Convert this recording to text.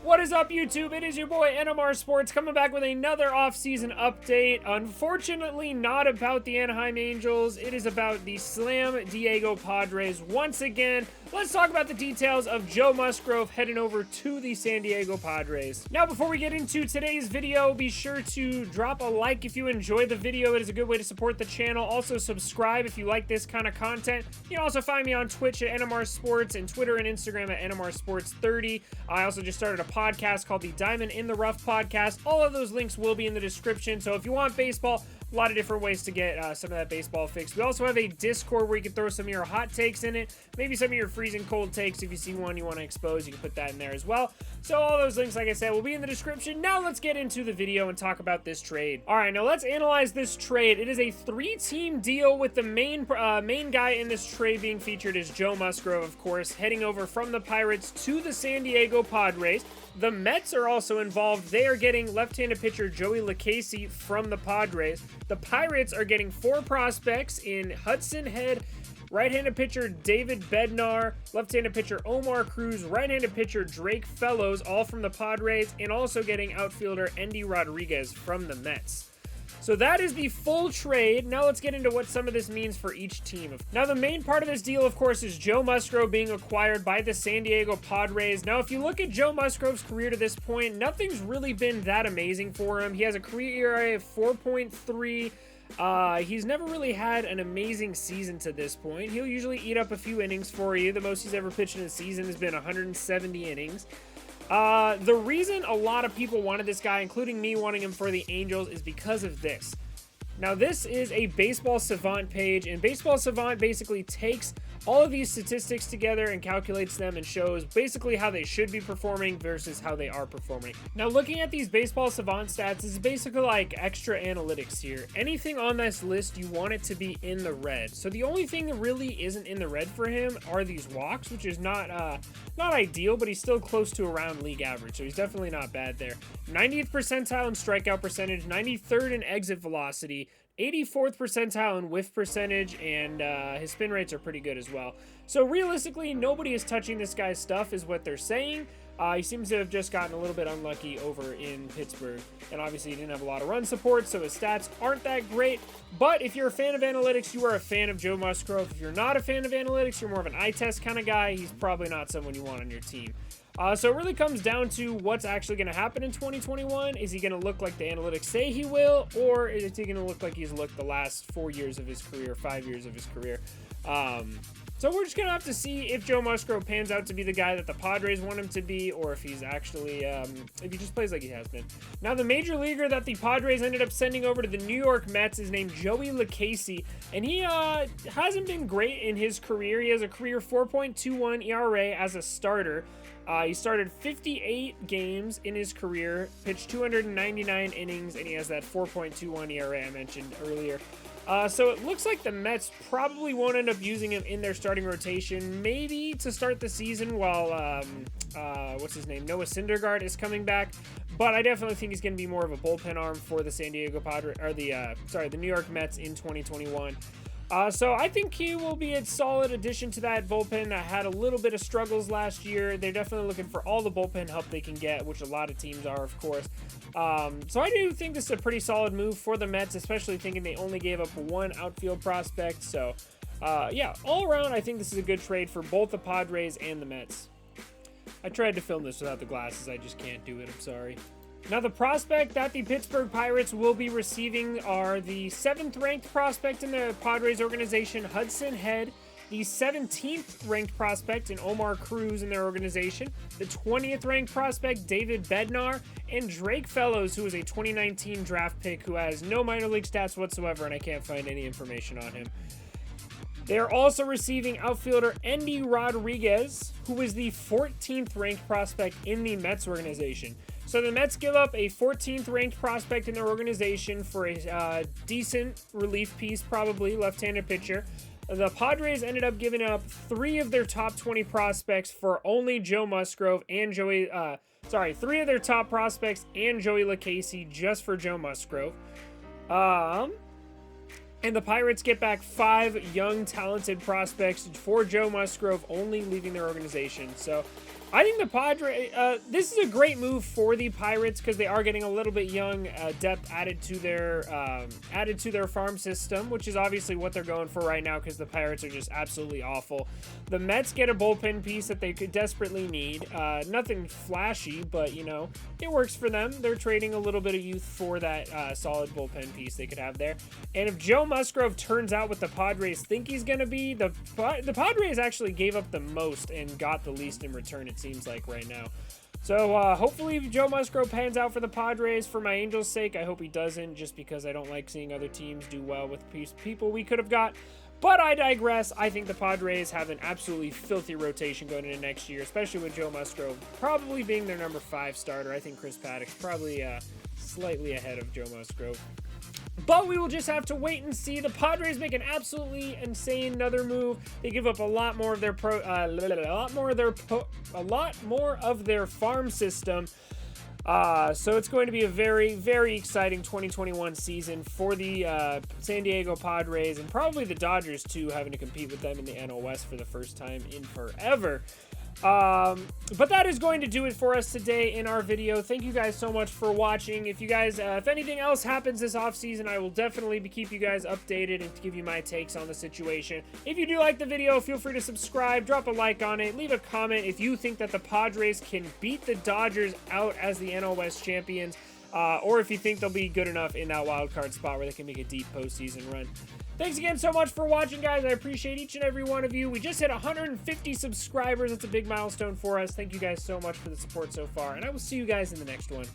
What is up, YouTube? It is your boy NMR Sports coming back with another offseason update. Unfortunately, not about the Anaheim Angels. It is about the Slam Diego Padres once again. Let's talk about the details of Joe Musgrove heading over to the San Diego Padres. Now, before we get into today's video, be sure to drop a like if you enjoyed the video. It is a good way to support the channel. Also, subscribe if you like this kind of content. You can also find me on Twitch at NMR Sports and Twitter and Instagram at NMR Sports 30. I also just started a podcast called the Diamond in the Rough podcast. All of those links will be in the description. So if you want baseball, a lot of different ways to get some of that baseball fix. We also have a Discord where you can throw some of your hot takes in it. Maybe some of your freezing cold takes. If you see one you want to expose, you can put that in there as well. So all those links, like I said, will be in the description. Now let's get into the video and talk about this trade. All right, now let's analyze this trade. It is a 3-team deal with the main guy in this trade being featured is Joe Musgrove, of course, heading over from the Pirates to the San Diego Padres. The Mets are also involved. They are getting left-handed pitcher Joey LaCasey from the Padres. The Pirates are getting 4 prospects in Hudson Head, right-handed pitcher David Bednar, left-handed pitcher Omar Cruz, right-handed pitcher Drake Fellows, all from the Padres, and also getting outfielder Endy Rodriguez from the Mets. So that is the full trade. Now let's get into what some of this means for each team. Now the main part of this deal, of course, is Joe Musgrove being acquired by the San Diego Padres. Now if you look at Joe Musgrove's career to this point, nothing's really been that amazing for him. He has a career ERA of 4.3. He's never really had an amazing season to this point. He'll usually eat up a few innings for you. The most he's ever pitched in a season has been 170 innings. The reason a lot of people wanted this guy, including me wanting him for the Angels, is because of this. Now, this is a Baseball Savant page, and Baseball Savant basically takes all of these statistics together and calculates them and shows basically how they should be performing versus how they are performing. Now, looking at these Baseball Savant stats is basically like extra analytics here. Anything on this list, you want it to be in the red. So the only thing that really isn't in the red for him are these walks, which is not ideal, but he's still close to around league average, so he's definitely not bad there. 90th percentile in strikeout percentage, 93rd in exit velocity, 84th percentile in whiff percentage, and his spin rates are pretty good as well. So realistically, nobody is touching this guy's stuff is what they're saying. He seems to have just gotten a little bit unlucky over in Pittsburgh, and obviously he didn't have a lot of run support, so his stats aren't that great. But if you're a fan of analytics, you are a fan of Joe Musgrove. If you're not a fan of analytics, you're more of an eye test kind of guy, he's probably not someone you want on your team. So it really comes down to what's actually going to happen in 2021. Is he going to look like the analytics say he will, or is he going to look like he's looked the last 4 years of his career, 5 years of his career? So we're just going to have to see if Joe Musgrove pans out to be the guy that the Padres want him to be, or if he's actually, if he just plays like he has been. Now, the major leaguer that the Padres ended up sending over to the New York Mets is named Joey LaCasey, and he hasn't been great in his career. He has a career 4.21 ERA as a starter. He started 58 games in his career, pitched 299 innings, and he has that 4.21 ERA I mentioned earlier. So it looks like the Mets probably won't end up using him in their starting rotation, maybe to start the season while, what's his name, Noah Syndergaard is coming back. But I definitely think he's going to be more of a bullpen arm for the San Diego Padres, or the New York Mets in 2021. So I think he will be a solid addition to that bullpen that had a little bit of struggles last year. They're definitely looking for all the bullpen help they can get, which a lot of teams are, of course. So I do think this is a pretty solid move for the Mets, especially thinking they only gave up 1 outfield prospect. So, yeah, all around, I think this is a good trade for both the Padres and the Mets. I tried to film this without the glasses. I just can't do it. I'm sorry. Now, the prospect that the Pittsburgh Pirates will be receiving are the 7th-ranked prospect in the Padres organization, Hudson Head, the 17th ranked prospect in Omar Cruz in their organization, the 20th ranked prospect, David Bednar, and Drake Fellows, who is a 2019 draft pick who has no minor league stats whatsoever, and I can't find any information on him. They are also receiving outfielder Endy Rodriguez, who is the 14th ranked prospect in the Mets organization. So the Mets give up a 14th ranked prospect in their organization for a decent relief piece, probably left-handed pitcher. The Padres ended up giving up 3 of their top 20 prospects for only Joe Musgrove and 3 of their top prospects and Joey LaCasey just for Joe Musgrove. And the Pirates get back 5 young, talented prospects for Joe Musgrove, only leaving their organization. So I think the Padres, this is a great move for the Pirates because they are getting a little bit young depth added to their farm system, which is obviously what they're going for right now because the Pirates are just absolutely awful. The Mets get a bullpen piece that they could desperately need. Nothing flashy, but, you know, it works for them. They're trading a little bit of youth for that solid bullpen piece they could have there. And if Joe Musgrove turns out what the Padres think he's going to be, the Padres actually gave up the most and got the least in return, it seems like right now. So hopefully Joe Musgrove pans out for the Padres. For my Angels' sake, I hope he doesn't, just because I don't like seeing other teams do well with people we could have got. But I digress. I think the Padres have an absolutely filthy rotation going into next year, especially with Joe Musgrove probably being their number 5 starter. I think Chris Paddock's probably slightly ahead of Joe Musgrove. But we will just have to wait and see. The Padres make an absolutely insane another move. They give up a lot more of their farm system. So it's going to be a very, very exciting 2021 season for the San Diego Padres, and probably the Dodgers too, having to compete with them in the NL West for the first time in forever. But that is going to do it for us today in our video. Thank you guys so much for watching. If you guys, if anything else happens this offseason, I will definitely keep you guys updated and give you my takes on the situation. If you do like the video, feel free to subscribe, drop a like on it, leave a comment if you think that the Padres can beat the Dodgers out as the NL West champions, or if you think they'll be good enough in that wild card spot where they can make a deep postseason run. Thanks again so much for watching, guys. I appreciate each and every one of you. We just hit 150 subscribers. It's a big milestone for us. Thank you guys so much for the support so far, and I will see you guys in the next one.